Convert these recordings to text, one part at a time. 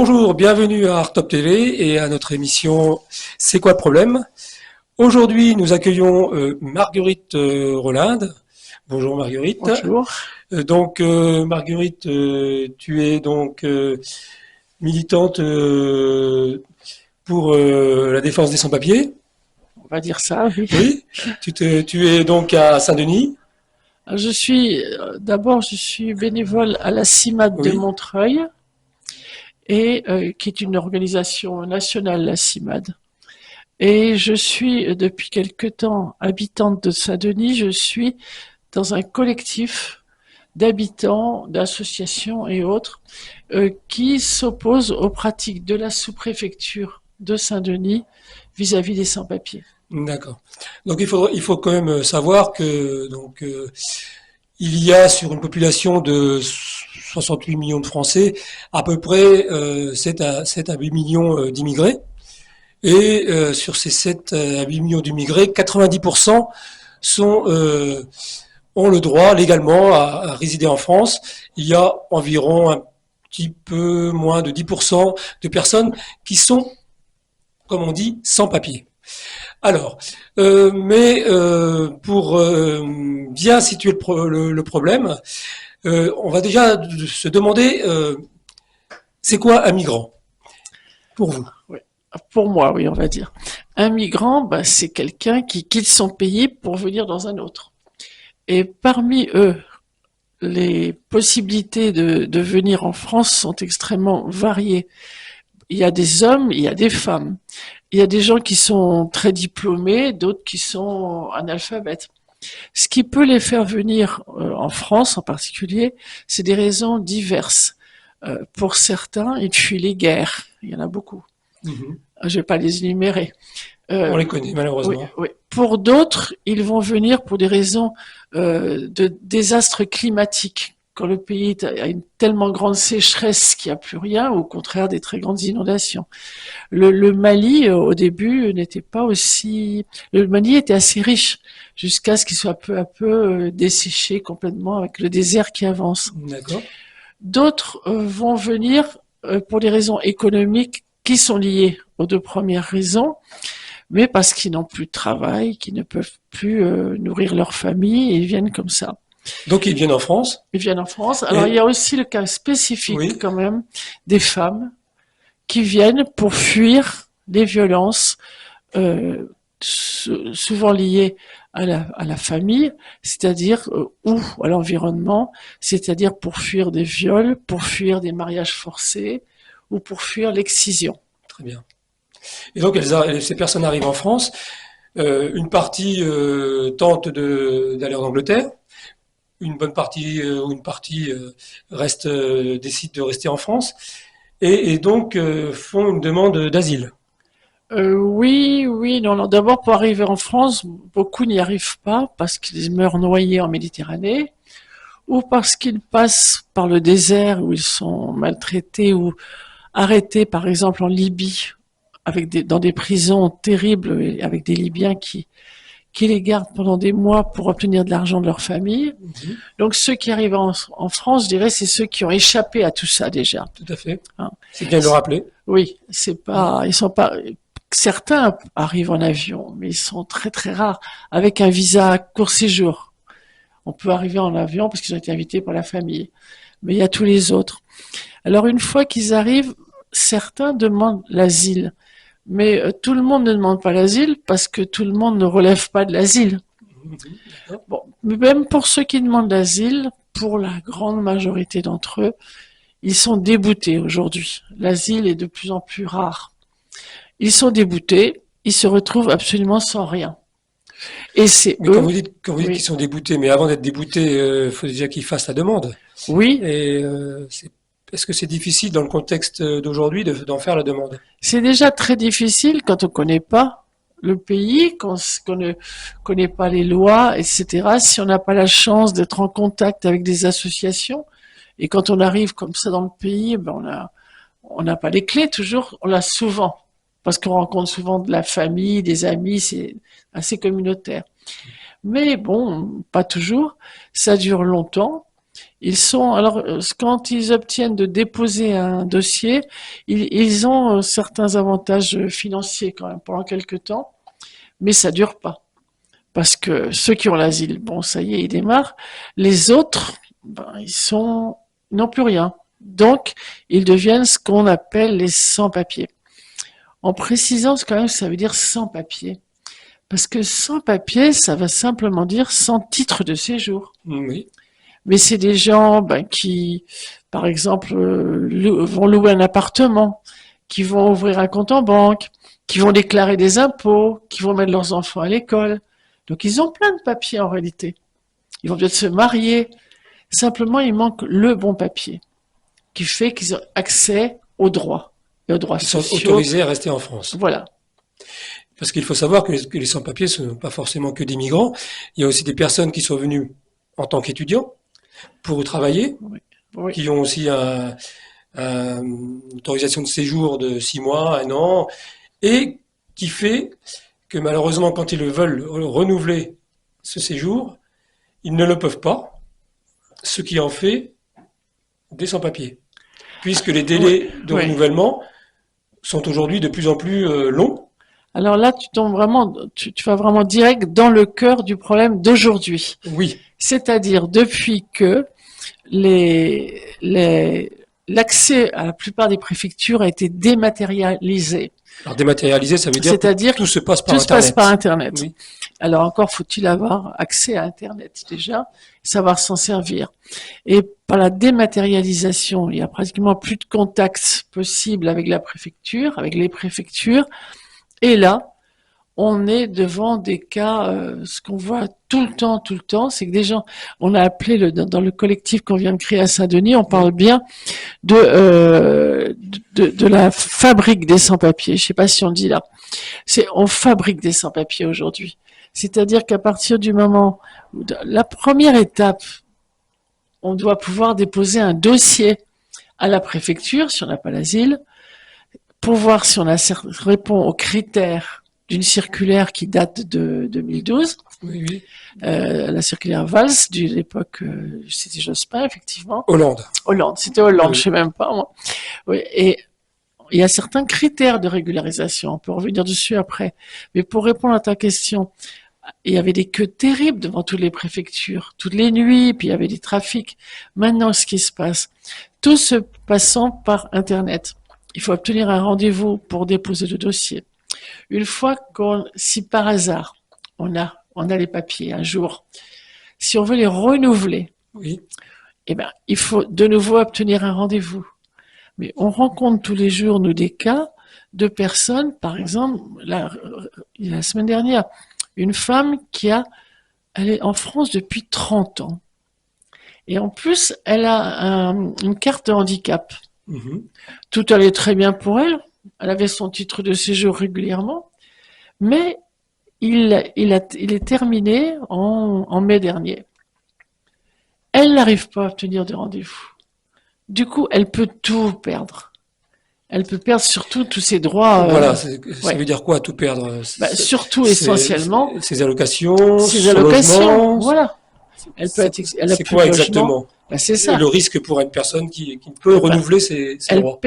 Bonjour, bienvenue à Art Top TV et à notre émission C'est quoi le problème? Aujourd'hui, nous accueillons Marguerite Rolinde. Bonjour Marguerite. Bonjour. Marguerite, tu es donc militante pour la défense des sans-papiers. On va dire ça, oui. Oui. Tu es donc à Saint-Denis. D'abord, je suis bénévole à la CIMAD de Oui. Montreuil, et qui est une organisation nationale, la CIMAD. Et je suis depuis quelque temps habitante de Saint-Denis. Je suis dans un collectif d'habitants, d'associations et autres qui s'opposent aux pratiques de la sous-préfecture de Saint-Denis vis-à-vis des sans-papiers. D'accord. Donc il faut quand même savoir que il y a sur une population de 68 millions de Français à peu près 7 à 8 millions d'immigrés. Et sur ces 7 à 8 millions d'immigrés, 90% sont, ont le droit légalement à résider en France. Il y a environ un petit peu moins de 10% de personnes qui sont, comme on dit, sans papier. Alors, pour bien situer le problème, on va déjà se demander c'est quoi un migrant pour vous? Oui. Pour moi, oui, on va dire. Un migrant, bah, c'est quelqu'un qui quitte son pays pour venir dans un autre. Et parmi eux, les possibilités de venir en France sont extrêmement variées. Il y a des hommes, il y a des femmes. Il y a des gens qui sont très diplômés, d'autres qui sont analphabètes. Ce qui peut les faire venir en France en particulier, c'est des raisons diverses. Pour certains, ils fuient les guerres. Il y en a beaucoup. Mhm. Je vais pas les énumérer. On Euh, les connaît oui, malheureusement. oui. Pour d'autres, ils vont venir pour des raisons de désastres climatiques. Quand le pays a une tellement grande sécheresse qu'il n'y a plus rien, ou au contraire des très grandes inondations. Le Mali, au début, n'était pas aussi... Le Mali était assez riche, jusqu'à ce qu'il soit peu à peu desséché complètement avec le désert qui avance. D'accord. D'autres vont venir pour des raisons économiques qui sont liées aux deux premières raisons, mais parce qu'ils n'ont plus de travail, qu'ils ne peuvent plus nourrir leur famille, et ils viennent comme ça. Donc ils viennent en France. Ils viennent en France. Alors il y Et a aussi le cas spécifique oui, quand même des femmes qui viennent pour fuir les violences souvent liées à la famille, c'est-à-dire ou à l'environnement, c'est-à-dire pour fuir des viols, pour fuir des mariages forcés ou pour fuir l'excision. très bien. Et donc ces personnes arrivent en France. Une partie tente d'aller en Angleterre. Une bonne partie ou une partie décide de rester en France et donc font une demande d'asile. Oui, oui, non, non. D'abord, pour arriver en France, beaucoup n'y arrivent pas parce qu'ils meurent noyés en Méditerranée ou parce qu'ils passent par le désert où ils sont maltraités ou arrêtés, par exemple en Libye, dans des prisons terribles et avec des Libyens qui les gardent pendant des mois pour obtenir de l'argent de leur famille. Mhm. Donc ceux qui arrivent en France, je dirais, c'est ceux qui ont échappé à tout ça déjà. Tout à fait. Hein. C'est bien de le rappeler. Oui, c'est pas, ils sont pas. Certains arrivent en avion, mais ils sont très très rares avec un visa court séjour. On peut arriver en avion parce qu'ils ont été invités par la famille, mais il y a tous les autres. Alors une fois qu'ils arrivent, certains demandent l'asile, mais tout le monde ne demande pas l'asile parce que tout le monde ne relève pas de l'asile. Mhm. D'accord. Bon, mais même pour ceux qui demandent l'asile, pour la grande majorité d'entre eux, ils sont déboutés aujourd'hui. L'asile est de plus en plus rare. Ils sont déboutés, ils se retrouvent absolument sans rien. Et c'est Mais eux, quand vous dites qu'ils oui, sont déboutés, mais avant d'être déboutés, il faut déjà qu'ils fassent la demande. oui, Et est-ce que c'est difficile dans le contexte d'aujourd'hui d'en faire la demande? c'est déjà très difficile quand on ne connaît pas le pays, quand on ne connaît pas les lois, etc. Si on n'a pas la chance d'être en contact avec des associations, et quand on arrive comme ça dans le pays, ben on n'a pas les clés toujours, on l'a souvent, parce qu'on rencontre souvent de la famille, des amis, c'est assez communautaire. Mais bon, pas toujours, ça dure longtemps, Alors, quand ils obtiennent de déposer un dossier, ils ont certains avantages financiers quand même pendant quelques temps, mais ça dure pas. Parce que ceux qui ont l'asile, bon, ça y est, ils démarrent. Les autres, ben, ils n'ont plus rien. Donc, ils deviennent ce qu'on appelle les sans-papiers. En précisant quand même, ça veut dire sans-papiers. Parce que sans-papiers, ça va simplement dire sans titre de séjour. Oui. Mais c'est des gens qui, par exemple, vont louer un appartement, qui vont ouvrir un compte en banque, qui vont déclarer des impôts, qui vont mettre leurs enfants à l'école. Donc ils ont plein de papiers en réalité. Ils vont peut-être se marier. Simplement, il manque le bon papier qui fait qu'ils ont accès aux droits et aux droits Ils sont sociaux. autorisés à rester en France. Voilà. Parce qu'il faut savoir que les sans-papiers ne sont pas forcément que des migrants. Il y a aussi des personnes qui sont venues en tant qu'étudiants pour travailler, Oui. Oui. qui ont aussi une autorisation de séjour de 6 mois, 1 an, et qui fait que malheureusement, quand ils veulent renouveler ce séjour, ils ne le peuvent pas, ce qui en fait des sans-papiers. Puisque les délais de Oui. renouvellement sont aujourd'hui de plus en plus longs. Alors là, tu vas vraiment direct dans le cœur du problème d'aujourd'hui. Oui, C'est-à-dire depuis que l'accès à la plupart des préfectures a été dématérialisé. alors dématérialisé, ça veut dire que C'est-à-dire tout se passe par tout se passe Internet. par Internet. Oui. Alors encore faut-il avoir accès à Internet déjà, savoir s'en servir. Et par la dématérialisation, il y a pratiquement plus de contacts possibles avec la préfecture, avec les préfectures. Et là, on est devant des cas, ce qu'on voit tout le temps, c'est que des gens, on a appelé dans le collectif qu'on vient de créer à Saint-Denis, on parle bien de la fabrique des sans-papiers. Je sais pas si on dit là. On fabrique des sans-papiers aujourd'hui. C'est-à-dire qu'à partir du moment où la première étape, on doit pouvoir déposer un dossier à la préfecture si on n'a pas l'asile, pour voir si on répond aux critères d'une circulaire qui date de 2012, Oui, oui. la circulaire Valls de l'époque, c'était Jospin effectivement. Hollande. C'était Hollande, Oui. je sais même pas moi. Oui, et il y a certains critères de régularisation, on peut revenir dessus après. Mais pour répondre à ta question, il y avait des queues terribles devant toutes les préfectures, toutes les nuits, puis il y avait des trafics. Maintenant, ce qui se passe, tout se passant par Internet. Il faut obtenir un rendez-vous pour déposer le dossier. Une fois si par hasard, on a les papiers un jour, si on veut les renouveler, Oui. eh ben, il faut de nouveau obtenir un rendez-vous. Mais on rencontre tous les jours, nous, des cas de personnes, par exemple, la semaine dernière, une femme elle est en France depuis 30 ans. Et en plus, elle a une carte de handicap. Mhm. Tout allait très bien pour elle. Elle avait son titre de séjour régulièrement. Mais il est terminé en mai dernier. Elle n'arrive pas à obtenir de rendez-vous. Du coup, elle peut tout perdre. Elle peut perdre surtout tous ses droits. Voilà, ça ouais. veut dire quoi, tout perdre? Surtout, essentiellement, Ses allocations, ses son allocations. logement. Voilà. Elle a C'est plus quoi de logement. exactement C'est ça. le risque pour une personne qui peut renouveler ses droits?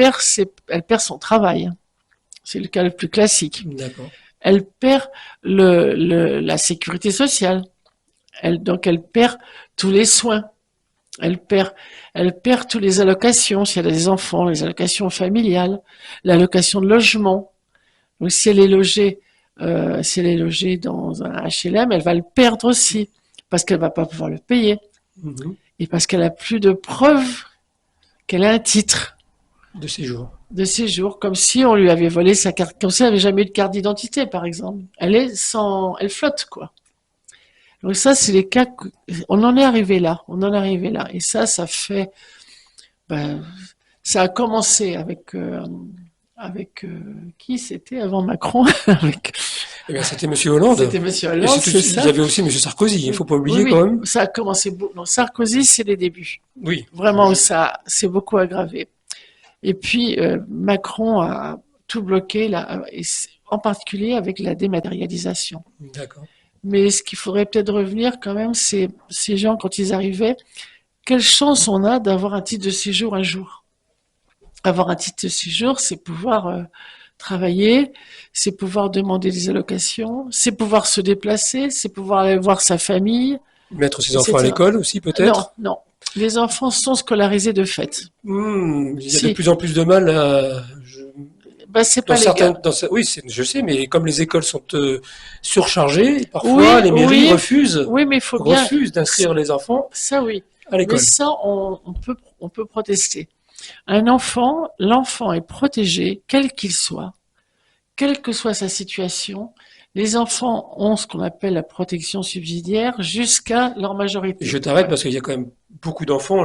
Elle perd son travail. C'est le cas le plus classique. D'accord. Elle perd la sécurité sociale. Donc elle perd tous les soins. Elle perd toutes les allocations, si elle a des enfants, les allocations familiales, l'allocation de logement. Donc si elle est logée dans un HLM, elle va le perdre aussi, parce qu'elle va pas pouvoir le payer, Mhm. et parce qu'elle a plus de preuves qu'elle a un titre De séjour. de séjour, comme si on lui avait volé sa carte, comme si elle avait jamais eu de carte d'identité, par exemple. Elle flotte, quoi. Donc ça, c'est les cas, on en est arrivé là, Et ça fait, ça a commencé avec qui c'était avant Macron? Eh bien, c'était Monsieur Hollande. C'était Monsieur Et Hollande, c'est il ça? y avait aussi Monsieur Sarkozy. Il ne faut pas oublier Oui, quand même. ça a commencé. Non, Sarkozy, c'est les débuts. Oui. Vraiment, ça c'est beaucoup aggravé. Et puis Macron a tout bloqué là, en particulier avec la dématérialisation. D'accord. Mais ce qu'il faudrait peut-être revenir quand même, c'est ces gens quand ils arrivaient, quelle chance on a d'avoir un titre de séjour un jour. Avoir un titre de séjour, c'est pouvoir travailler, c'est pouvoir demander des allocations, c'est pouvoir se déplacer, c'est pouvoir aller voir sa famille, Mettre ses enfants à etc. l'école aussi, Non, peut-être? non. Les enfants sont scolarisés de fait. Il y a de Si, plus en plus de mal à, bah c'est dans pas certaines, légal. oui, je sais, mais comme les écoles sont surchargées, parfois Oui, les mairies oui, refusent, oui, mais il faut bien, refusent d'inscrire les enfants ça oui. à Mais l'école. ça, on peut protester. Un enfant, l'enfant est protégé, quel qu'il soit, quelle que soit sa situation. Les enfants ont ce qu'on appelle la protection subsidiaire jusqu'à leur Et je majorité. t'arrête parce qu'il y a quand même beaucoup d'enfants,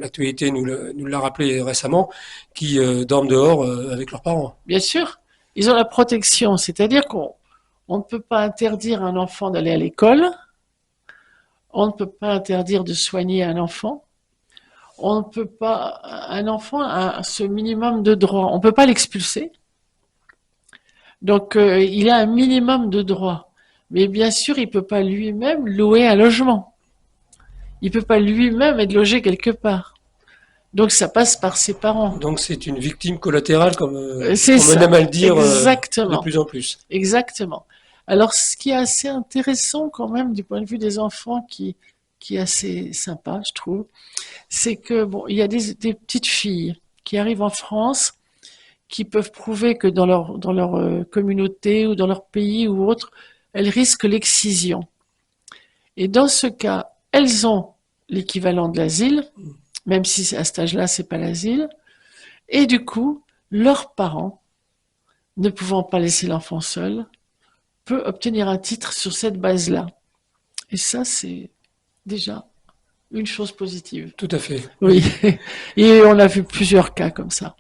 l'actualité nous l'a rappelé récemment, qui dorment dehors avec leurs parents. Bien sûr, ils ont la protection, c'est-à-dire on ne peut pas interdire à un enfant d'aller à l'école, on ne peut pas interdire de soigner un enfant, on ne peut pas, un enfant a ce minimum de droits, on ne peut pas l'expulser, donc il a un minimum de droits. Mais bien sûr, il ne peut pas lui-même louer un logement, il ne peut pas lui-même être logé quelque part. Donc ça passe par ses parents. Donc c'est une victime collatérale, C'est comme on ça, aime à le dire de exactement. plus en plus. Exactement. Alors, ce qui est assez intéressant quand même du point de vue des enfants, qui est assez sympa, je trouve, c'est que bon, il y a des petites filles qui arrivent en France, qui peuvent prouver que dans leur communauté ou dans leur pays ou autre, elles risquent l'excision. Et dans ce cas, elles ont l'équivalent de l'asile, même si à cet âge-là, c'est pas l'asile. Et du coup, leurs parents, ne pouvant pas laisser l'enfant seul, peut obtenir un titre sur cette base-là. Et ça, c'est déjà une chose positive. Tout à fait, Oui. oui. Et on a vu plusieurs cas comme ça.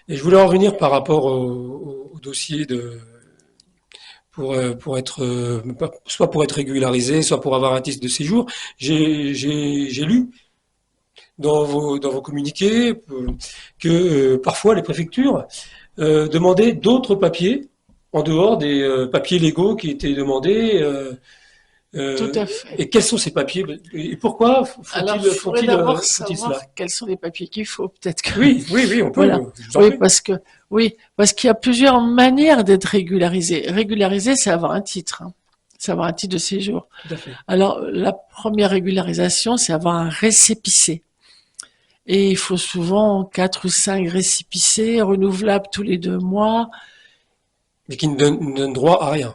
Et je voulais en revenir par rapport au dossier pour être soit pour être régularisé, soit pour avoir un titre de séjour. J'ai lu dans vos communiqués que parfois les préfectures demandaient d'autres papiers en dehors des papiers légaux qui étaient demandés. Tout à fait. Et quels sont ces papiers et pourquoi Alors, il faudrait d'abord faut-il savoir cela? quels sont les papiers qu'il faut. Peut-être que, Oui, oui, oui, on voilà. peut. Je vous en Oui, prie. parce qu'il y a plusieurs manières d'être régularisé. Régularisé, c'est avoir un titre, hein. C'est avoir un titre de séjour. Tout à fait. Alors, la première régularisation, c'est avoir un récépissé. Et il faut souvent 4 ou 5 récépissés, renouvelables tous les 2 mois, Mais qui ne donne droit à rien.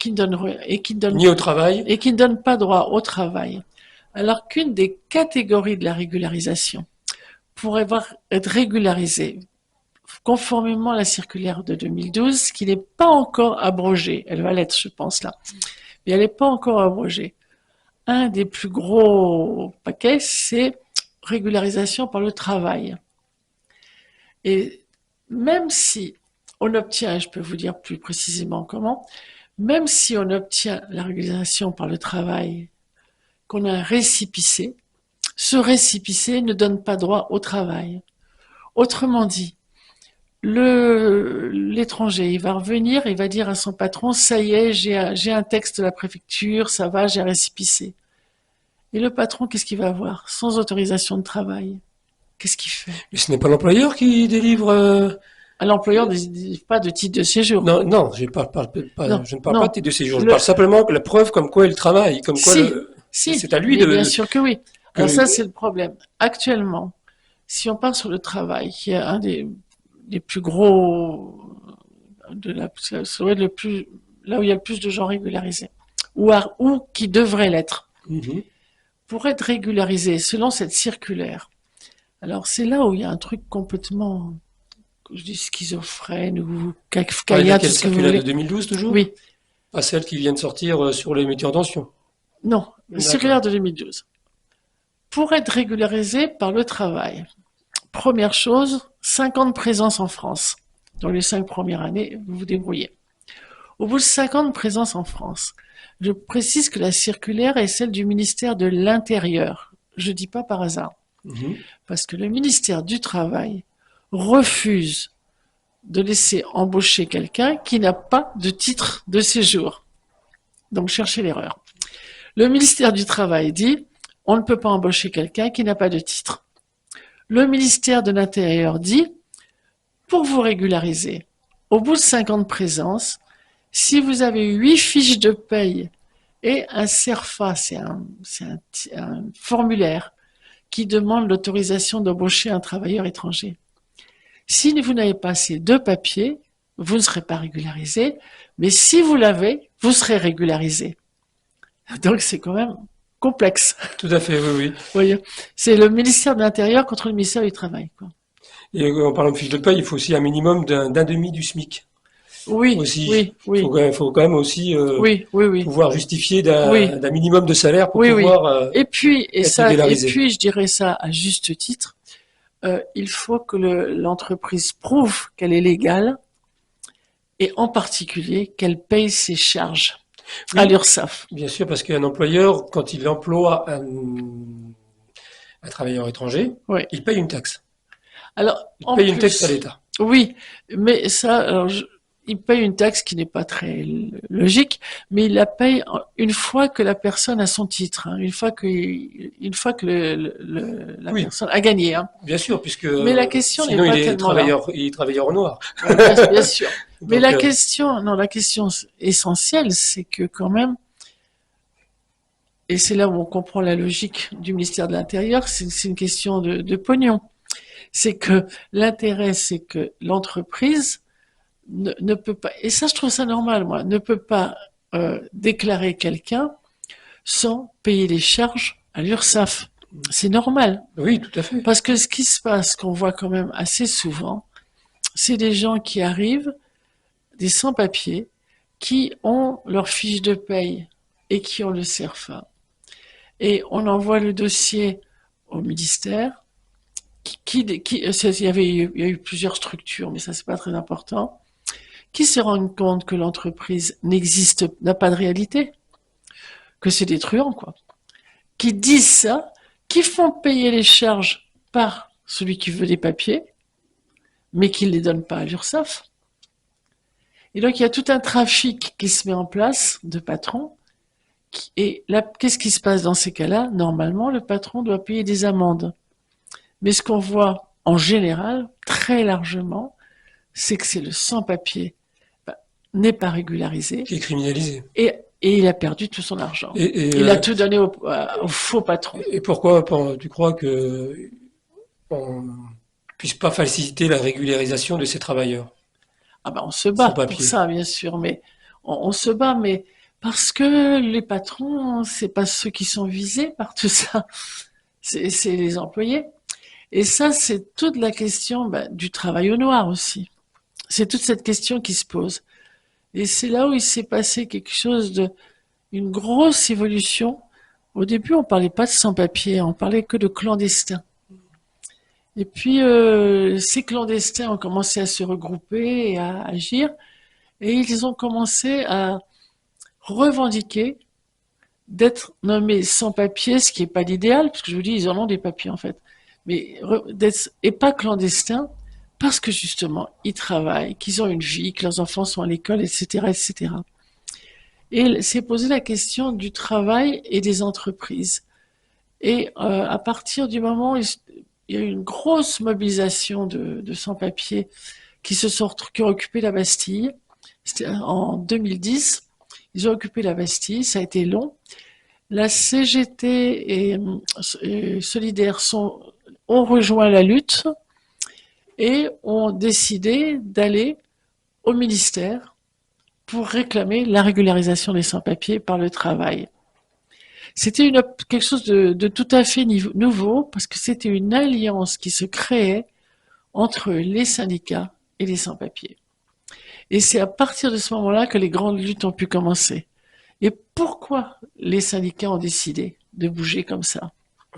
qui ne donnent, et qui ne donnent, Ni au travail. et qui ne donnent pas droit au travail. Alors qu'une des catégories de la régularisation pourrait être régularisée conformément à la circulaire de 2012, qui n'est pas encore abrogée. Elle va l'être, je pense, là. Mais elle n'est pas encore abrogée. Un des plus gros paquets, c'est régularisation par le travail. Et même si on obtient, et je peux vous dire plus précisément comment, même si on obtient la régularisation par le travail, qu'on a un récépissé, ce récépissé ne donne pas droit au travail. Autrement dit, l'étranger, il va revenir, il va dire à son patron, ça y est, j'ai un texte de la préfecture, ça va, j'ai un récépissé. Et le patron, qu'est-ce qu'il va avoir? Sans autorisation de travail. Qu'est-ce qu'il fait? Mais ce n'est pas l'employeur qui délivre. L'employeur ne délivre pas de titre de séjour. Non, non, Non, je ne parle pas non. de titre de séjour. Je Le, parle simplement de la preuve comme quoi il travaille, comme quoi si, si, c'est à lui mais bien de sûr que oui. Alors que ça, c'est le problème. Actuellement, si on part sur le travail, qui est un des plus gros ça doit être le plus, là où il y a le plus de gens régularisés, ou qui devraient l'être, Mhm. pour être régularisé selon cette circulaire. Alors c'est là où il y a un truc complètement, je dis schizophrène ou Parlez de kafkaïa, tout laquelle ce que vous circulaire de voulez. 2012 toujours? Oui, Pas celle qui vient de sortir sur les métiers en tension. non, la D'accord. circulaire de 2012. Pour être régularisé par le travail, première chose, 5 ans de présence en France. Dans les 5 premières années, vous vous débrouillez. Au bout de 5 ans de présence en France, je précise que la circulaire est celle du ministère de l'Intérieur. Je dis pas par hasard. Mhm. Parce que le ministère du Travail refuse de laisser embaucher quelqu'un qui n'a pas de titre de séjour. Donc cherchez l'erreur. Le ministère du Travail dit, on ne peut pas embaucher quelqu'un qui n'a pas de titre. Le ministère de l'Intérieur dit, pour vous régulariser, au bout de 5 ans de présence, si vous avez 8 fiches de paye et un CERFA, c'est un formulaire qui demande l'autorisation d'embaucher un travailleur étranger. Si vous n'avez pas ces 2 papiers, vous ne serez pas régularisé, mais si vous l'avez, vous serez régularisé. Donc c'est quand même complexe. Tout à fait, oui, oui. Vous voyez, c'est le ministère de l'Intérieur contre le ministère du Travail, quoi. Et en parlant de fiche de paye, il faut aussi un minimum d'un demi du SMIC. Oui, Aussi, oui, oui, faut quand même aussi oui, oui, oui, pouvoir justifier oui, d'un minimum de salaire pour oui, oui. pouvoir Et puis, être régularisé. je dirais ça à juste titre, il faut que l'entreprise prouve qu'elle est légale et en particulier qu'elle paye ses charges à Oui, l'URSSAF. bien sûr, parce qu'un employeur, quand il emploie un travailleur étranger, Oui. il paye une taxe. Alors, Il en paye une taxe à plus, l'État. oui, mais ça, alors il paye une taxe qui n'est pas très logique, mais il la paye une fois que la personne a son titre, hein, une fois que la Oui, personne a gagné, hein. bien sûr, puisque Mais la question n'est sinon pas tellement là. il est travailleur au noir. Ouais, bien sûr. Mais Donc, la question essentielle, c'est que quand même, et c'est là où on comprend la logique du ministère de l'Intérieur, c'est une question de pognon. C'est que l'intérêt, c'est que l'entreprise ne peut pas, et ça je trouve ça normal, moi, ne peut pas déclarer quelqu'un sans payer les charges à l'URSSAF. C'est normal. oui, tout à fait. Parce que ce qui se passe, qu'on voit quand même assez souvent, c'est des gens qui arrivent, des sans-papiers, qui ont leur fiche de paye et qui ont le CERFA. Et on envoie le dossier au ministère, il y a eu plusieurs structures, mais ça c'est pas très important, qui se rendent compte que l'entreprise n'a pas de réalité, que c'est des truands, quoi, qui disent ça, qui font payer les charges par celui qui veut des papiers, mais qui ne les donne pas à l'URSSAF. Et donc il y a tout un trafic qui se met en place de patrons. Et là, qu'est-ce qui se passe dans ces cas-là? Normalement, le patron doit payer des amendes. Mais ce qu'on voit en général, très largement, c'est que c'est le sans-papier n'est pas régularisé Qui est criminalisé. et il a perdu tout son argent. Il a tout donné au faux patron. Et pourquoi tu crois que on puisse pas faciliter la régularisation de ces travailleurs Ah ben on se sans bat pour papier? ça, bien sûr, mais on se bat, mais parce que les patrons, c'est pas ceux qui sont visés par tout ça, c'est les employés. Et ça, c'est toute la question du travail au noir aussi. C'est toute cette question qui se pose. Et c'est là où il s'est passé quelque chose une grosse évolution. Au début, on parlait pas de sans-papiers, on parlait que de clandestins. Et puis, ces clandestins ont commencé à se regrouper et à agir, et ils ont commencé à revendiquer d'être nommés sans-papiers, ce qui n'est pas l'idéal, parce que je vous dis, ils en ont des papiers en fait, mais et pas clandestins, parce que justement, ils travaillent, qu'ils ont une vie, que leurs enfants sont à l'école, etc., etc. Et c'est posé la question du travail et des entreprises. Et à partir du moment où il y a eu une grosse mobilisation de sans-papiers qui ont occupé la Bastille, c'était en 2010, ils ont occupé la Bastille, ça a été long. La CGT et Solidaires ont rejoint la lutte et ont décidé d'aller au ministère pour réclamer la régularisation des sans-papiers par le travail. C'était quelque chose de tout à fait nouveau parce que c'était une alliance qui se créait entre les syndicats et les sans-papiers. Et c'est à partir de ce moment-là que les grandes luttes ont pu commencer. Et pourquoi les syndicats ont décidé de bouger comme ça?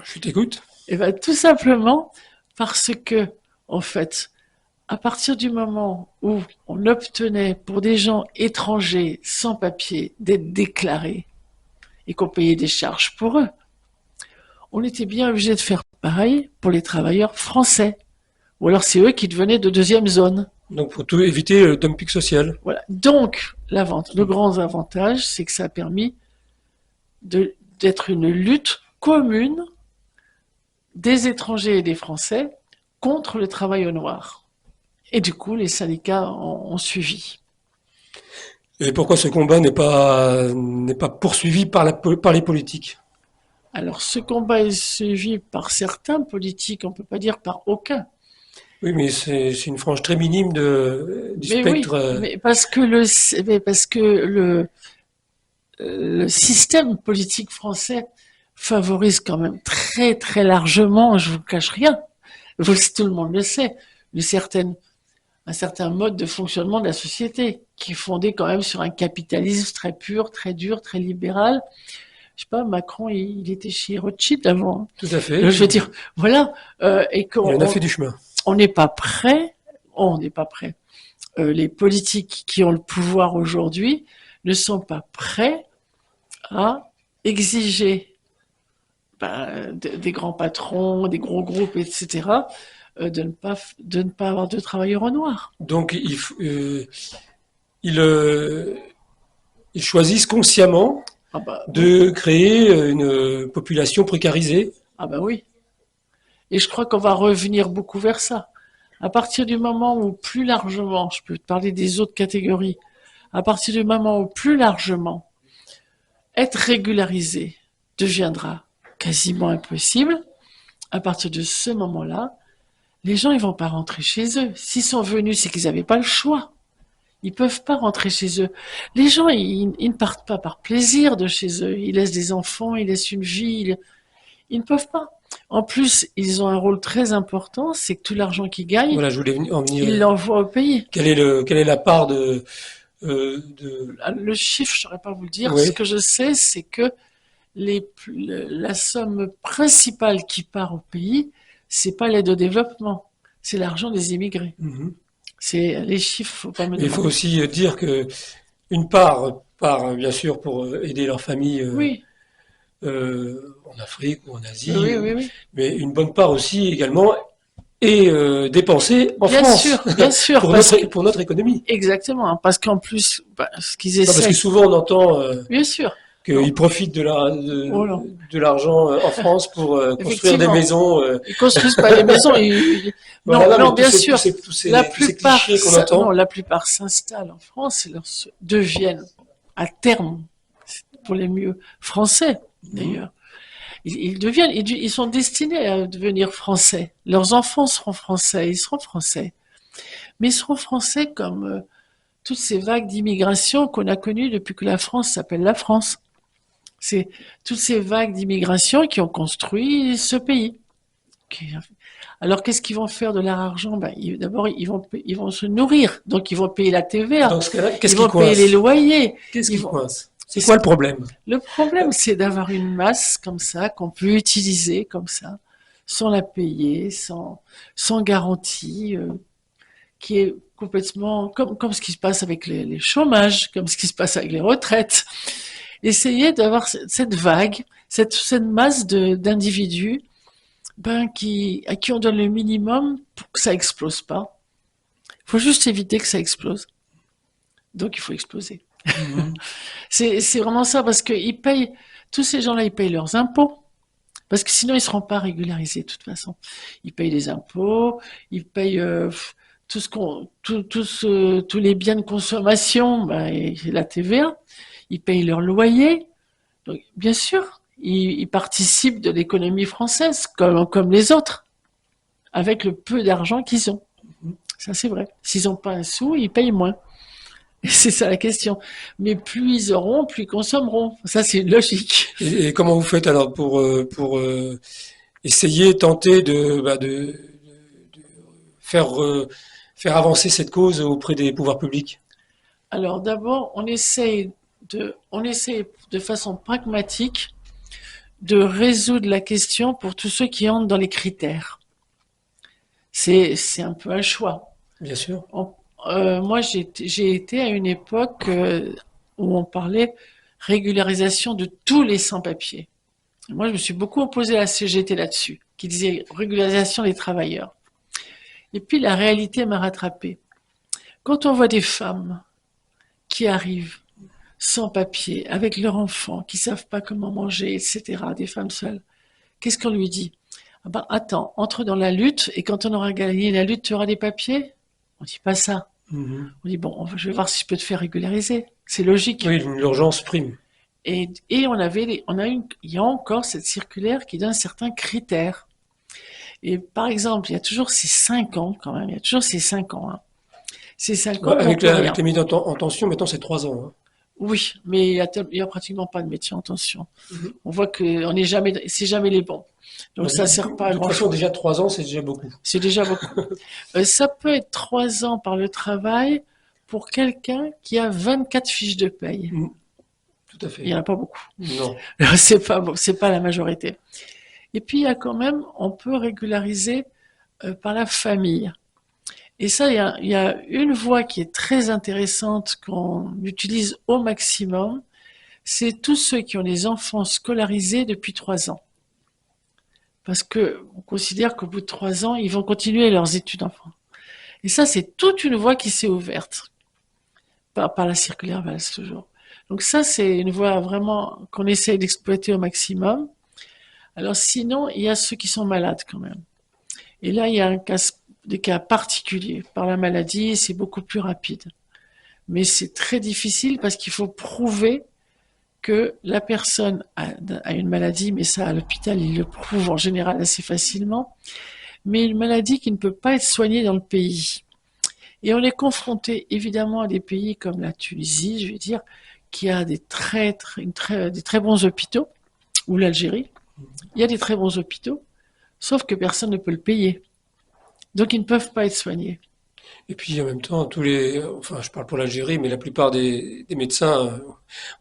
Je t'écoute. Eh bien, tout simplement parce que, en fait, à partir du moment où on obtenait pour des gens étrangers sans papier d'être déclarés et qu'on payait des charges pour eux, on était bien obligé de faire pareil pour les travailleurs français. Ou alors c'est eux qui devenaient de deuxième zone. Donc pour tout éviter le dumping social. Voilà. Donc, le grand avantage, c'est que ça a permis d'être une lutte commune des étrangers et des Français contre le travail au noir. Et du coup, les syndicats ont suivi. Et pourquoi ce combat n'est pas poursuivi par par les politiques? Alors, ce combat est suivi par certains politiques, on peut pas dire par aucun. Oui, mais c'est une frange très minime du Mais oui, spectre. mais parce que le système politique français favorise quand même très très largement, je vous cache rien, tout le monde le sait, un certain mode de fonctionnement de la société qui est fondé quand même sur un capitalisme très pur, très dur, très libéral. Je sais pas, Macron, il était chez Rothschild avant. Tout à fait. Je veux dire, voilà, et Il en a fait qu'on du chemin. on n'est pas prêt, on n'est pas prêt. Les politiques qui ont le pouvoir aujourd'hui ne sont pas prêts à exiger des grands patrons, des gros groupes, etc., de ne pas avoir de travailleurs au noir. Donc, ils, euh, ils choisissent consciemment Ah bah oui, de créer une population précarisée. ah bah oui. Et je crois qu'on va revenir beaucoup vers ça. À partir du moment où plus largement, je peux te parler des autres catégories, à partir du moment où plus largement être régularisé deviendra quasiment impossible, à partir de ce moment-là, les gens ils vont pas rentrer chez eux. S'ils sont venus, c'est qu'ils n'avaient pas le choix. Ils peuvent pas rentrer chez eux. Les gens, ils ne partent pas par plaisir de chez eux. Ils laissent des enfants, ils laissent une vie. Ils ne peuvent pas. En plus, ils ont un rôle très important, c'est que tout l'argent qu'ils gagnent, Voilà, je voulais en ils venir. l'envoient au pays. Quelle est la part Le chiffre, je ne saurais pas vous le dire. Ce ouais. que je sais, c'est que la somme principale qui part au pays, c'est pas l'aide au développement, c'est l'argent des immigrés. Mhm. C'est les chiffres, faut pas me Mais il faut demander. aussi dire que une part bien sûr pour aider leur famille Oui, en Afrique ou en Asie, oui, oui, oui. mais une bonne part aussi également est dépensée en France Bien sûr, parce que pour notre économie. exactement, hein, parce qu'en plus, ce qu'ils Non, parce que essaient, souvent on entend bien sûr, qu'ils non, profitent oh non, de l'argent en France pour construire des effectivement, maisons. ils construisent pas les maisons. Voilà, Non, non, mais non, bien sûr, tous ces clichés qu'on non, entend. la plupart s'installent en France et deviennent à terme, pour les mieux, français Mhm. d'ailleurs. Ils sont destinés à devenir français. Leurs enfants seront français, ils seront français. Mais ils seront français comme toutes ces vagues d'immigration qu'on a connues depuis que la France s'appelle la France. C'est toutes ces vagues d'immigration qui ont construit ce pays. Alors, qu'est-ce qu'ils vont faire de leur argent? D'abord, ils vont se nourrir. Donc, ils vont payer la TVA. Dans ce cas-là, Ils qu'est-ce qui vont payer les coince? loyers. Qu'est-ce Ils qui vont... coince? C'est quoi le problème? Le problème, c'est d'avoir une masse comme ça, qu'on peut utiliser comme ça, sans la payer, sans garantie, qui est complètement comme ce qui se passe avec les chômages, comme ce qui se passe avec les retraites. Essayer d'avoir cette vague, cette masse d'individus à qui on donne le minimum pour que ça explose pas. Il faut juste éviter que ça explose. Donc il faut exploser. Mhm. C'est vraiment ça, parce que tous ces gens-là, ils payent leurs impôts. Parce que sinon, ils ne seront pas régularisés de toute façon. Ils payent les impôts, ils payent tous les biens de consommation, et la TVA. Ils payent leur loyer. Donc, bien sûr, ils participent de l'économie française comme les autres, avec le peu d'argent qu'ils ont. Ça, c'est vrai. S'ils n'ont pas un sou, ils payent moins. Et c'est ça la question. Mais plus ils auront, plus ils consommeront. Ça, c'est une logique. Et comment vous faites alors pour essayer, tenter de faire, faire avancer cette cause auprès des pouvoirs publics? Alors d'abord, on essaye de façon pragmatique de résoudre la question pour tous ceux qui entrent dans les critères. C'est un peu un choix. Bien sûr. Moi, j'ai été à une époque où on parlait régularisation de tous les sans-papiers. Moi, je me suis beaucoup opposé à la CGT là-dessus, qui disait régularisation des travailleurs. Et puis la réalité m'a rattrapé. Quand on voit des femmes qui arrivent sans papier, avec leurs enfants, qui savent pas comment manger, etc., des femmes seules, Qu'est-ce qu'on lui dit? Ah ben, attends, entre dans la lutte et quand on aura gagné la lutte, tu auras des papiers? On dit pas ça. Mhm. On dit bon, je vais voir si je peux te faire régulariser. C'est logique. Oui, l'urgence prime. Et il y a encore cette circulaire qui donne certains critères. Et par exemple, il y a toujours ces 5 ans quand même. Il y a toujours ces 5 ans. Hein. Ces 5 Ouais, ans, on peut avec rien. les médias en tension, maintenant c'est 3 ans. Hein. Oui, mais il y a pratiquement pas de métier en tension. Mhm. On voit que c'est jamais les bons. Donc Bah, ça sert pas de à toute grand façon, chose. déjà 3 ans, c'est déjà beaucoup. C'est déjà beaucoup. Ça peut être 3 ans par le travail pour quelqu'un qui a 24 fiches de paye. Mm, tout à Il y en fait. a pas beaucoup. Non. C'est pas la majorité. Et puis il y a quand même, on peut régulariser par la famille. Et ça, il y a une voie qui est très intéressante qu'on utilise au maximum, c'est tous ceux qui ont des enfants scolarisés depuis 3 ans. Parce que on considère qu'au bout de 3 ans, ils vont continuer leurs études enfants. Et ça, c'est toute une voie qui s'est ouverte par la circulaire Valls toujours. Donc ça, c'est une voie vraiment qu'on essaye d'exploiter au maximum. Alors sinon, il y a ceux qui sont malades quand même. Et là, il y a des cas particuliers. Par la maladie, c'est beaucoup plus rapide. Mais c'est très difficile parce qu'il faut prouver que la personne a une maladie, mais ça, à l'hôpital, ils le prouvent en général assez facilement, mais une maladie qui ne peut pas être soignée dans le pays. Et on est confronté évidemment à des pays comme la Tunisie, je vais dire, qui a des des très bons hôpitaux, ou l'Algérie. Il y a des très bons hôpitaux, sauf que personne ne peut le payer. Donc ils ne peuvent pas être soignés. Et puis en même temps, enfin, je parle pour l'Algérie, mais la plupart des médecins,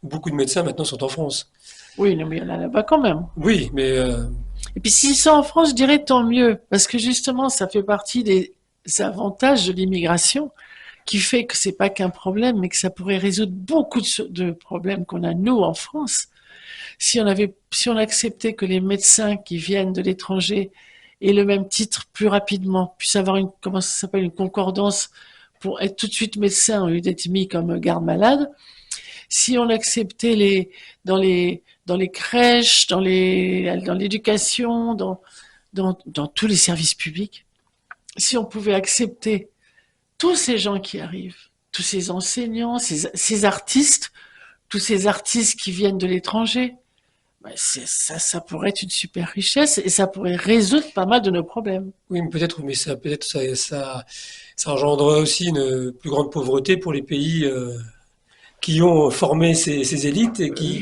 beaucoup de médecins maintenant sont en France. Oui, non, mais il y en a là-bas quand même. Oui, mais Et puis s'ils sont en France, je dirais tant mieux, parce que justement, ça fait partie des avantages de l'immigration, qui fait que c'est pas qu'un problème, mais que ça pourrait résoudre beaucoup de problèmes qu'on a nous en France. Si on acceptait que les médecins qui viennent de l'étranger aient le même titre plus rapidement, puissent avoir comment ça s'appelle, une concordance pour être tout de suite médecin au lieu d'être mis comme garde-malade. Si on acceptait dans les crèches, dans l'éducation, dans tous les services publics, si on pouvait accepter tous ces gens qui arrivent, tous ces enseignants, ces artistes, tous ces artistes qui viennent de l'étranger, ben ça pourrait être une super richesse et ça pourrait résoudre pas mal de nos problèmes. oui, mais ça engendrerait aussi une plus grande pauvreté pour les pays qui ont formé ces élites et qui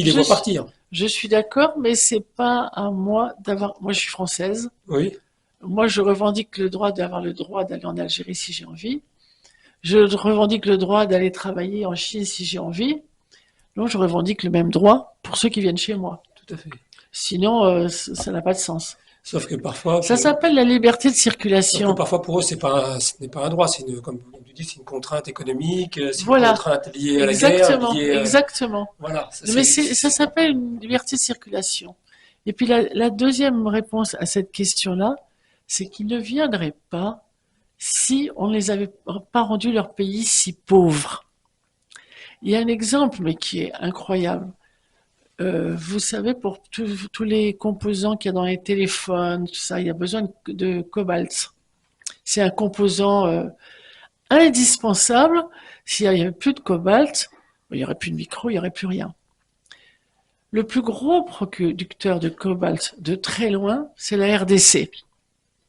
les voient partir. Je suis d'accord, mais c'est pas à moi d'avoir. Moi, je suis française. Oui, Moi, je revendique le droit d'avoir le droit d'aller en Algérie si j'ai envie. Je revendique le droit d'aller travailler en Chine si j'ai envie. Donc, je revendique le même droit pour ceux qui viennent chez moi. tout à fait. Sinon, ça n'a pas de sens. Sauf que parfois, Ça s'appelle la liberté de sauf que circulation. parfois pour eux, ce n'est pas un droit, comme tu dis, c'est une contrainte économique, c'est une Voilà, contrainte liée à la guerre, exactement, exactement. voilà, Mais ça s'appelle une liberté de circulation. Et puis la deuxième réponse à cette question-là, c'est qu'ils ne viendraient pas si on ne les avait pas rendus leur pays si pauvres. Il y a un exemple, mais qui est incroyable. Vous savez, pour tous les composants qu'il y a dans les téléphones, tout ça, il y a besoin de cobalt. C'est un composant indispensable. S'il n'y avait plus de cobalt, il n'y aurait plus de micro, il n'y aurait plus rien. Le plus gros producteur de cobalt de très loin, c'est la RDC,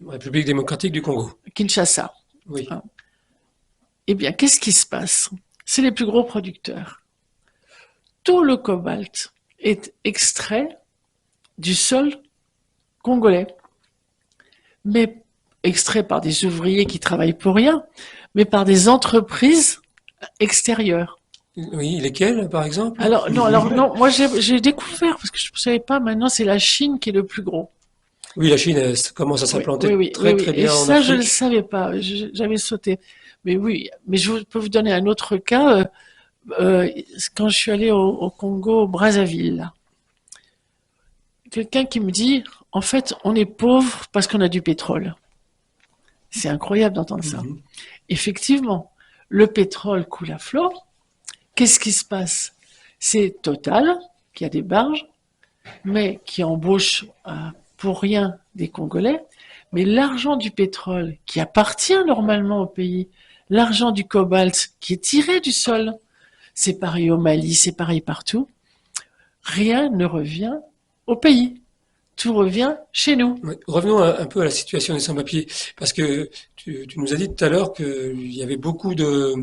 République démocratique du Congo. Kinshasa. Oui. Hein. Eh bien, qu'est-ce qui se passe? C'est les plus gros producteurs. Tout le cobalt est extrait du sol congolais, mais extrait par des ouvriers qui travaillent pour rien, mais par des entreprises extérieures. Oui, lesquels, par exemple? Alors non, moi j'ai découvert parce que je ne savais pas. Maintenant, c'est la Chine qui est le plus gros. Oui, la Chine elle commence à Oui, s'implanter très oui. très Et bien en ça, je ne le Afrique. savais pas. J'avais sauté. Mais oui, mais peux vous donner un autre cas. Quand je suis allée au Congo, au Brazzaville, là, quelqu'un qui me dit, en fait, on est pauvre parce qu'on a du pétrole. C'est incroyable d'entendre ça. Mhm. Effectivement, le pétrole coule à flot. Qu'est-ce qui se passe? C'est Total qui a des barges mais qui embauchent pour rien des Congolais. Mais l'argent du pétrole, qui appartient normalement au pays, l'argent du cobalt, qui est tiré du sol, c'est pareil au Mali, c'est pareil partout, rien ne revient au pays. Tout revient chez nous. Ouais. Revenons un peu à la situation des sans-papiers, parce que tu nous as dit tout à l'heure qu'il y avait beaucoup de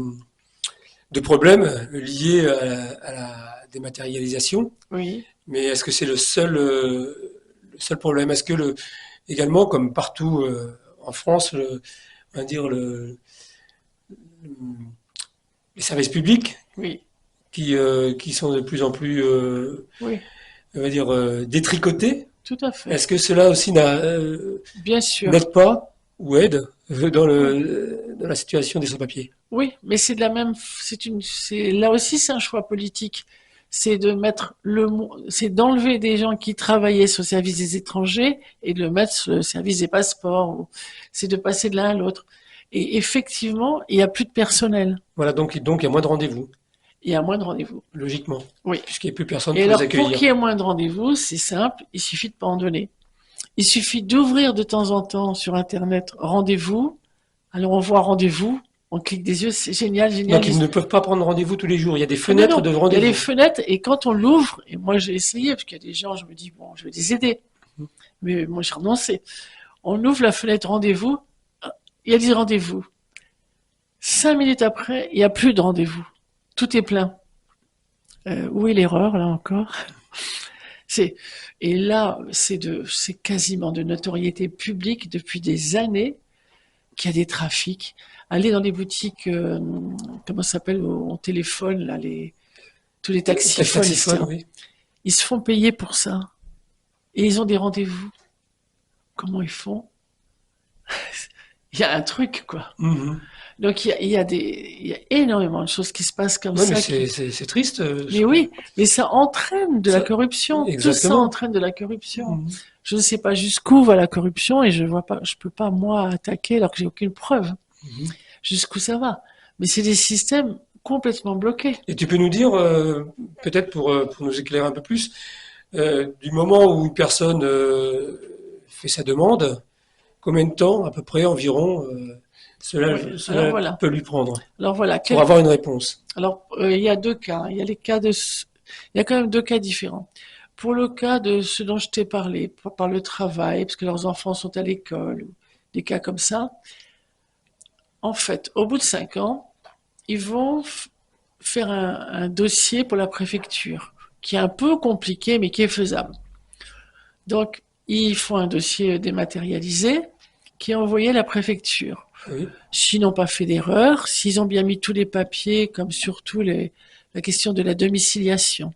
problèmes liés à la dématérialisation. Oui, Mais est-ce que c'est le seul problème? Est-ce que également, comme partout en France, on va dire les services publics oui, qui sont de plus en plus, oui, on va dire, détricotés, tout à fait. est-ce que cela aussi Bien sûr. n'aide pas ou aide Oui, dans la situation des sans-papiers? oui, mais c'est de la même, là aussi c'est un choix politique. C'est de mettre c'est d'enlever des gens qui travaillaient sur le service des étrangers et de le mettre sur le service des passeports. C'est de passer de l'un à l'autre. Et effectivement, il n'y a plus de personnel. Voilà, donc il y a moins de rendez-vous, Il y a moins de rendez-vous. logiquement, Oui. puisqu'il n'y a plus personne Et pour les alors, pour accueillir. qu'il y ait moins de rendez-vous, c'est simple, il suffit de pas en donner. Il suffit d'ouvrir de temps en temps sur Internet rendez-vous. Alors on voit rendez-vous, on clique des yeux, c'est génial, génial. Donc ils ne peuvent pas prendre rendez-vous tous les jours. Il y a des Ah non, fenêtres non, de il y a les rendez-vous. fenêtres et quand on l'ouvre, et moi j'ai essayé parce qu'il y a des gens, je me dis bon, je vais les aider, mais moi j'ai renoncé. On ouvre la fenêtre rendez-vous, il y a des rendez-vous. 5 minutes après, il n'y a plus de rendez-vous. Tout est plein. Où est l'erreur là encore? C'est et là c'est quasiment de notoriété publique depuis des années qu'il y a des trafics. Allez dans les boutiques, comment ça s'appelle, au téléphone là, tous les taxiphones, Taxiphone, oui. ils se font payer pour ça. Et ils ont des rendez-vous. Comment ils font? Il y a un truc, quoi. Mhm. Donc il y a énormément de choses qui se passent comme Ouais, mais ça. c'est triste. Mais oui, mais ça entraîne de la Ça- corruption. Tout ça exactement. entraîne de la corruption. Mhm. Je ne sais pas jusqu'où va la corruption et je vois pas, je peux pas moi attaquer alors que j'ai aucune preuve Mhm. jusqu'où ça va. Mais c'est des systèmes complètement bloqués. Et tu peux nous dire, peut-être pour nous éclairer un peu plus, du moment où une personne fait sa demande, combien de temps, à peu près, environ, Oui. Alors cela voilà. peut lui prendre Alors voilà. pour avoir une réponse? Alors il y a deux cas. Il y a les cas il y a quand même deux cas différents. Pour le cas de ce dont je t'ai parlé, par le travail, parce que leurs enfants sont à l'école, ou des cas comme ça, en fait, au bout de 5 ans, ils vont faire un dossier pour la préfecture, qui est un peu compliqué, mais qui est faisable. Donc, ils font un dossier dématérialisé qui est envoyé à la préfecture. Oui. S'ils n'ont pas fait d'erreur, s'ils ont bien mis tous les papiers, comme surtout la question de la domiciliation.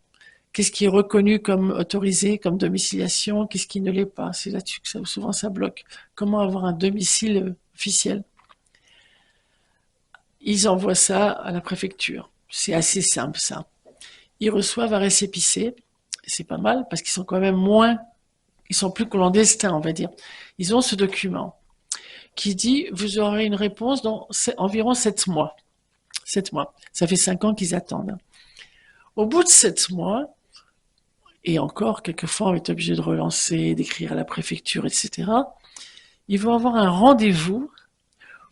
Qu'est-ce qui est reconnu comme autorisé comme domiciliation, qu'est-ce qui ne l'est pas? C'est là-dessus que souvent ça bloque. Comment avoir un domicile officiel? Ils envoient ça à la préfecture. C'est assez simple, ça. Ils reçoivent un récépissé. C'est pas mal parce qu'ils sont quand même ils sont plus clandestins, on va dire. Ils ont ce document qui dit, vous aurez une réponse dans environ 7 mois. 7 mois. Ça fait 5 ans qu'ils attendent. Au bout de 7 mois, et encore, quelquefois, on est obligé de relancer, d'écrire à la préfecture, etc. Ils vont avoir un rendez-vous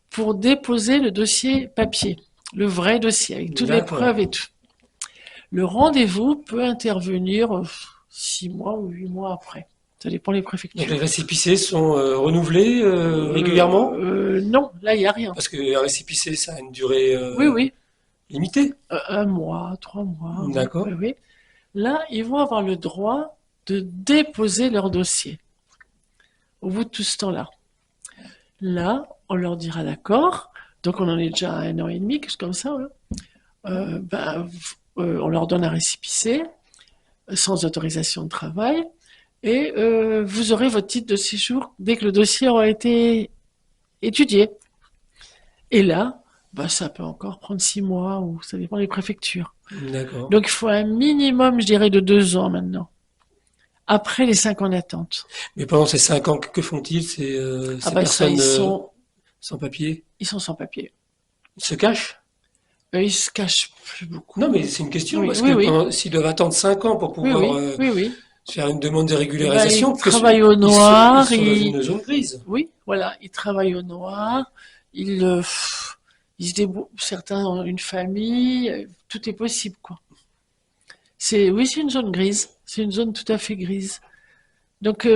pour déposer le dossier papier, le vrai dossier, avec toutes les D'accord. preuves et tout. Le rendez-vous peut intervenir 6 mois ou 8 mois après. Ça dépend des Donc les préfectures. récépissés sont renouvelés régulièrement? Non, là, il n'y a rien. Parce qu'un récépissé, ça a une durée Oui, oui. limitée. 1 mois, 3 mois, oui, D'accord. oui, oui. Là, ils vont avoir le droit de déposer leur dossier au bout de tout ce temps-là. Là, on leur dira d'accord. Donc, on en est déjà à 1 an et demi, quelque chose comme ça. Hein. On leur donne un récépissé sans autorisation de travail et vous aurez votre titre de séjour dès que le dossier aura été étudié. Et là, ça peut encore prendre 6 mois ou ça dépend des préfectures. D'accord. Donc, il faut un minimum, je dirais, de 2 ans maintenant. Après les 5 ans d'attente. Mais pendant ces 5 ans, que font-ils ces Ça, personnes sans papier? ils sont sans papier. Ils se cachent? Ils se cachent plus beaucoup. Non, mais c'est une question, Oui, parce oui, que oui, s'ils doivent attendre 5 ans pour oui, pouvoir oui, oui, oui. faire une demande de Eh ben, régularisation, ils parce que travaillent au ils noir, sont dans une zone grise. oui, voilà, ils travaillent au noir, ils se débrouillent, certains ont une famille, tout est possible, quoi. Oui, c'est une zone grise, c'est une zone tout à fait grise. Donc,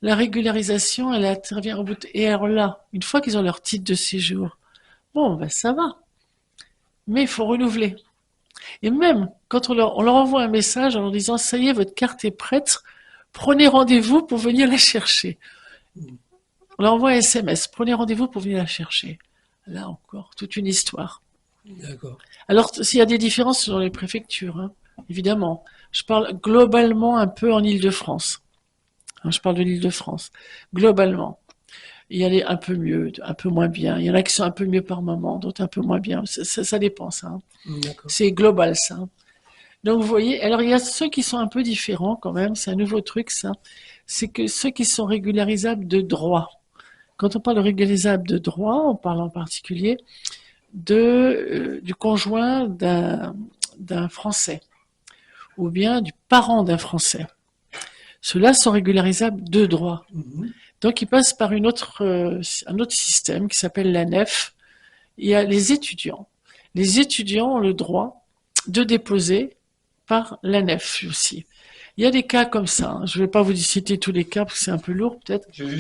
la régularisation, elle intervient au bout et alors là, une fois qu'ils ont leur titre de séjour, bon, ben, ça va. Mais il faut renouveler. Et même, quand on leur envoie un message en leur disant, ça y est, votre carte est prête, prenez rendez-vous pour venir la chercher. On leur envoie un SMS, prenez rendez-vous pour venir la chercher. Là encore, toute une histoire. D'accord. Alors, s'il y a des différences selon les préfectures, hein, évidemment. Je parle globalement un peu en Île-de-France. Hein, je parle de l'Île-de-France. Globalement. Il y a les un peu mieux, un peu moins bien. Il y en a qui sont un peu mieux par moment, d'autres un peu moins bien. Ça dépend, ça. Hein. D'accord. C'est global, ça. Hein. Donc, vous voyez, alors il y a ceux qui sont un peu différents quand même. C'est un nouveau truc, ça. C'est que ceux qui sont régularisables de droit. Quand on parle de régularisable de droit, on parle en particulier du conjoint d'un Français ou bien du parent d'un Français. Ceux-là sont régularisables de droit. Mhm. Donc, ils passent par un autre système qui s'appelle l'ANEF. Il y a les étudiants. Les étudiants ont le droit de déposer par l'ANEF aussi. Il y a des cas comme ça. Hein. Je ne vais pas vous citer tous les cas parce que c'est un peu lourd peut-être. Je vais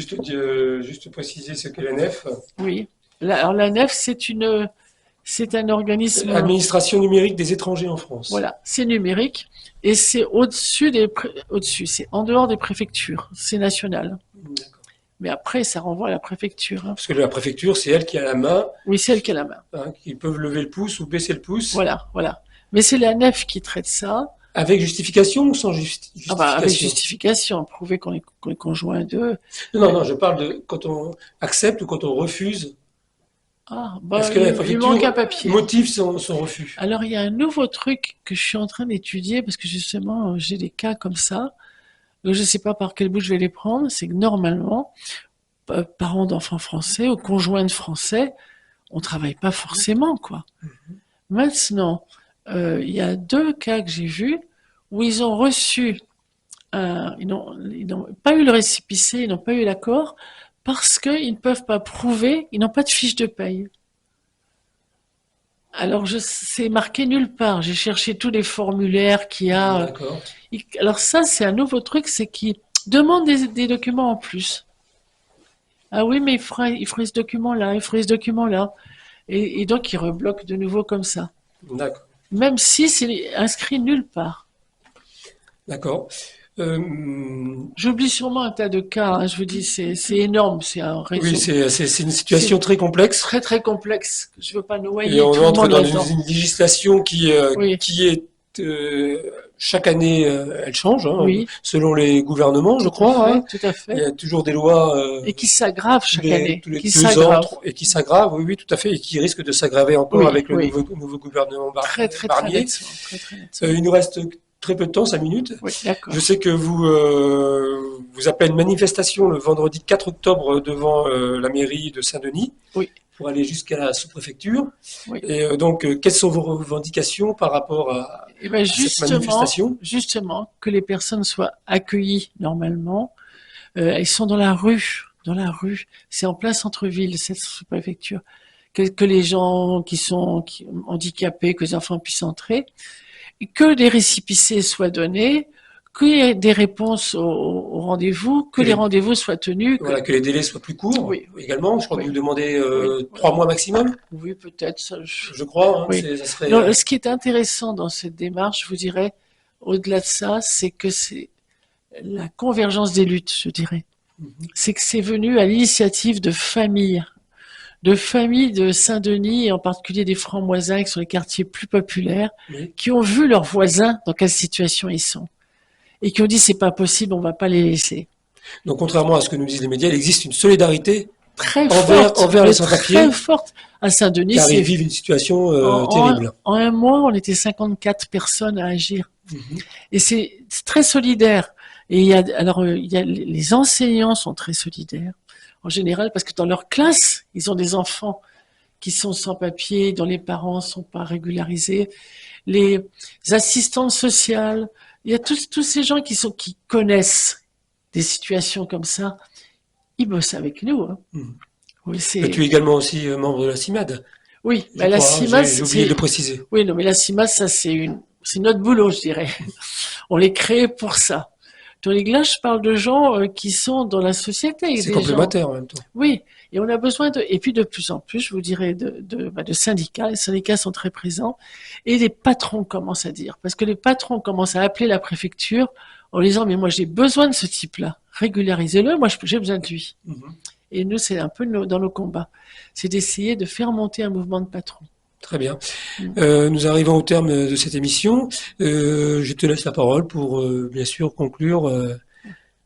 juste préciser ce qu'est la nef. Oui. Alors l'ANEF, c'est un organisme, Administration numérique des étrangers en France. voilà, c'est numérique et c'est au-dessus, c'est en dehors des préfectures, c'est national. D'accord. Mais après, ça renvoie à la préfecture. Hein. Parce que la préfecture, c'est elle qui a la main, Oui, c'est elle qui a la main. hein, qui peuvent lever le pouce ou baisser le pouce, Voilà, voilà. Mais c'est l'ANEF qui traite ça. avec justification ou sans Ah bah, avec justification? justification, prouver qu'on est conjoint d'eux. Non, non, je parle de quand on accepte ou quand on refuse. Ah, Est-ce bah, que la il manque un préfecture papier. motive son refus? Alors, il y a un nouveau truc que je suis en train d'étudier parce que justement, j'ai des cas comme ça. Donc, je ne sais pas par quel bout je vais les prendre. C'est que normalement, parents d'enfants français ou conjoints de français, on travaille pas forcément, quoi. Maintenant, il y a deux cas que j'ai vus où ils ont reçu ils n'ont pas eu le récépissé, ils n'ont pas eu l'accord parce qu'ils ne peuvent pas prouver, ils n'ont pas de fiche de paye. Alors, c'est marqué nulle part. J'ai cherché tous les formulaires qu'il y a. D'accord. Alors ça, c'est un nouveau truc, c'est qu'ils demandent des documents en plus. Ah oui, mais il ferait ce document-là, il ferait ce document-là. Et donc, ils rebloquent de nouveau comme ça. D'accord. Même si c'est inscrit nulle part. D'accord. J'oublie sûrement un tas de cas. Hein. Je vous dis, c'est énorme. C'est un Oui, réseau. c'est une situation très complexe Très très complexe. Je veux pas et noyer on tout le entre monde dans là-dedans. une législation Oui, qui est chaque année, elle change, hein, oui, selon les gouvernements, je tout à crois. fait, Hein. tout à Il y fait. a toujours des lois Et qui s'aggrave chaque année, tous les qui 2 ans s'aggrave. et qui s'aggravent, oui, oui, tout à fait, et qui risquent de s'aggraver encore Oui, avec le oui. nouveau gouvernement Très très très Barnier. nettement, très très nettement. Il nous reste très peu de temps, 5 minutes. Oui, Je d'accord. sais que vous appelez une manifestation le vendredi 4 octobre devant la mairie de Saint-Denis Oui, pour aller jusqu'à la sous-préfecture. oui. Et donc, quelles sont vos revendications par rapport Et ben à cette manifestation? justement, que les personnes soient accueillies normalement. Elles sont dans la rue, dans la rue. C'est en plein centre-ville, cette sous-préfecture. Que les gens handicapés, que les enfants puissent entrer, et que des récépissés soient donnés, qu'il y ait des réponses au rendez-vous, que Que les les, rendez-vous soient tenus, voilà, que les délais soient plus courts oui, oui, également. Je crois que oui, vous demandez oui, oui, 3 mois maximum, oui, peut-être. je crois. Hein, Oui. ça serait. Non, ce qui est intéressant dans cette démarche, je vous dirais, au-delà de ça, c'est que c'est la convergence des luttes, je dirais. C'est que c'est venu à l'initiative de familles de Saint-Denis, et en particulier des Francs-Moisins, qui sont les quartiers plus populaires, Oui. qui ont vu leurs voisins dans quelle situation ils sont. Et qui ont dit, c'est pas possible, on va pas les laisser. Donc, contrairement à ce que nous disent les médias, il existe une solidarité Très envers mais les très sans-papiers forte. À Saint-Denis, car ils c'est, vivent une situation en, terrible. en un mois, on était 54 personnes à agir. Mhm. Et c'est très solidaire. Et il y a, les enseignants sont très solidaires, en général, parce que dans leur classe, ils ont des enfants qui sont sans papier, dont les parents sont pas régularisés. Les assistantes sociales, Il y a tous ces gens qui connaissent des situations comme ça, ils bossent avec nous, hein. Mhm. Oui, Tu es également aussi membre de la CIMAD, oui, je la crois, hein, CIMA, j'ai oublié de le préciser. oui, non, mais la CIMA, ça, c'est notre boulot, je dirais. On les crée pour ça. Tandis que là, je parle de gens qui sont dans la société, C'est des gens. complémentaire en même temps. Oui, et on a besoin et puis de plus en plus, je vous dirais, de syndicats. Les syndicats sont très présents et les patrons commencent à dire, parce que les patrons commencent à appeler la préfecture en disant, mais moi, j'ai besoin de ce type-là. Régularisez-le, moi, j'ai besoin de lui. Mhm. Et nous, c'est un peu dans nos combats. C'est d'essayer de faire monter un mouvement de patrons. Très bien. Mm. Nous arrivons au terme de cette émission. Je te laisse la parole pour, bien sûr, conclure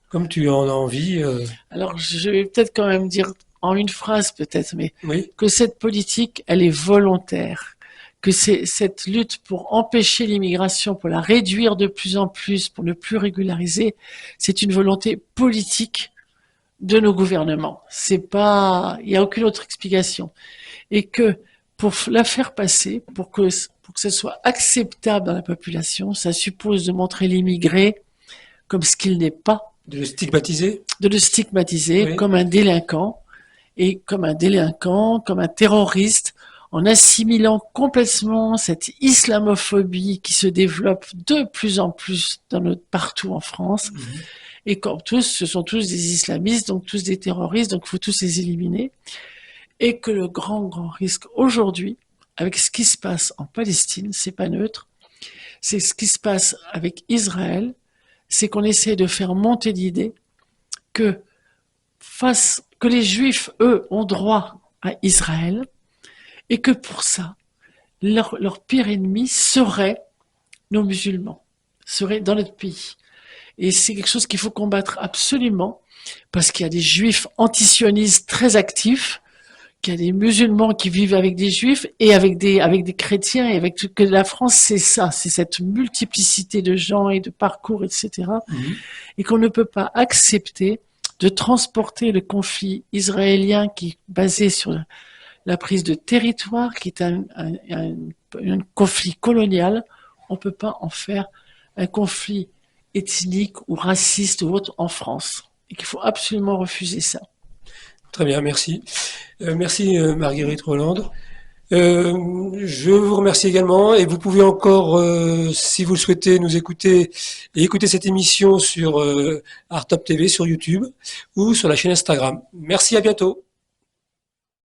comme tu en as envie. Alors, je vais peut-être quand même dire en une phrase, peut-être, mais Oui. que cette politique, elle est volontaire. Que c'est cette lutte pour empêcher l'immigration, pour la réduire de plus en plus, pour ne plus régulariser, c'est une volonté politique de nos gouvernements. C'est pas, il n'y a aucune autre explication. Et que pour la faire passer, pour que ce soit acceptable dans la population, ça suppose de montrer l'immigré comme ce qu'il n'est pas, De le stigmatiser. de le stigmatiser Oui. comme un délinquant et comme un délinquant, comme un terroriste, en assimilant complètement cette islamophobie qui se développe de plus en plus partout en France. Mhm. Et comme tous, ce sont tous des islamistes, donc tous des terroristes, donc il faut tous les éliminer. Et que le grand risque aujourd'hui, avec ce qui se passe en Palestine, c'est pas neutre, c'est ce qui se passe avec Israël, c'est qu'on essaie de faire monter l'idée que que les Juifs, eux, ont droit à Israël, et que pour ça, leur pire ennemi serait nos musulmans, serait dans notre pays. Et c'est quelque chose qu'il faut combattre absolument, parce qu'il y a des Juifs antisionistes très actifs, qu'il y a des musulmans qui vivent avec des juifs et avec des chrétiens, et avec que la France, c'est ça, c'est cette multiplicité de gens et de parcours, etc. Mhm. Et qu'on ne peut pas accepter de transporter le conflit israélien qui est basé sur la prise de territoire, qui est un conflit colonial. On ne peut pas en faire un conflit ethnique ou raciste ou autre en France. Et qu'il faut absolument refuser ça. Très bien, merci. Merci Marguerite Roland. Je vous remercie également et vous pouvez encore, si vous le souhaitez, nous écouter et écouter cette émission sur Art Top TV sur YouTube ou sur la chaîne Instagram. Merci, à bientôt.